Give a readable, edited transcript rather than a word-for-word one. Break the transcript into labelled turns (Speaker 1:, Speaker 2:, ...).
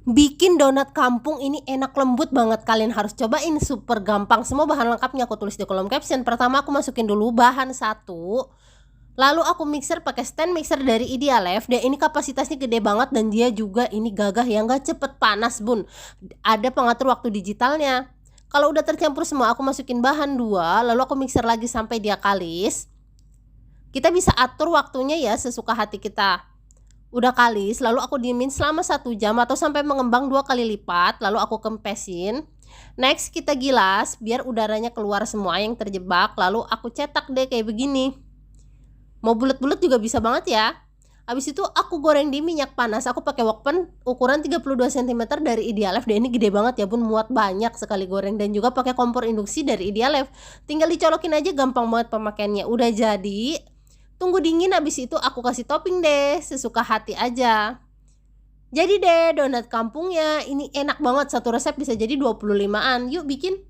Speaker 1: Bikin donat kampung ini enak lembut banget, kalian harus cobain, super gampang. Semua bahan lengkapnya aku tulis di kolom caption. Pertama aku masukin dulu bahan satu, lalu aku mixer pakai stand mixer dari Idealef. Dia ini kapasitasnya gede banget dan dia juga ini gagah ya, nggak cepet panas bun. Ada pengatur waktu digitalnya. Kalau udah tercampur semua aku masukin bahan dua, lalu aku mixer lagi sampai dia kalis. Kita bisa atur waktunya ya sesuka hati kita. Udah kalis, lalu aku diemin selama 1 jam atau sampai mengembang 2 kali lipat, lalu aku kempesin. Next kita gilas biar udaranya keluar semua yang terjebak, lalu aku cetak deh kayak begini. Mau bulat-bulat juga bisa banget ya. Habis itu aku goreng di minyak panas. Aku pakai wokpen ukuran 32 cm dari Idealef. Dan ini gede banget ya bun, muat banyak sekali goreng. Dan juga pakai kompor induksi dari Idealef. Tinggal dicolokin aja, gampang banget pemakaiannya. Udah jadi. Tunggu dingin, habis itu aku kasih topping deh, sesuka hati aja. Jadi deh donat kampungnya, ini enak banget, satu resep bisa jadi 25-an. Yuk bikin.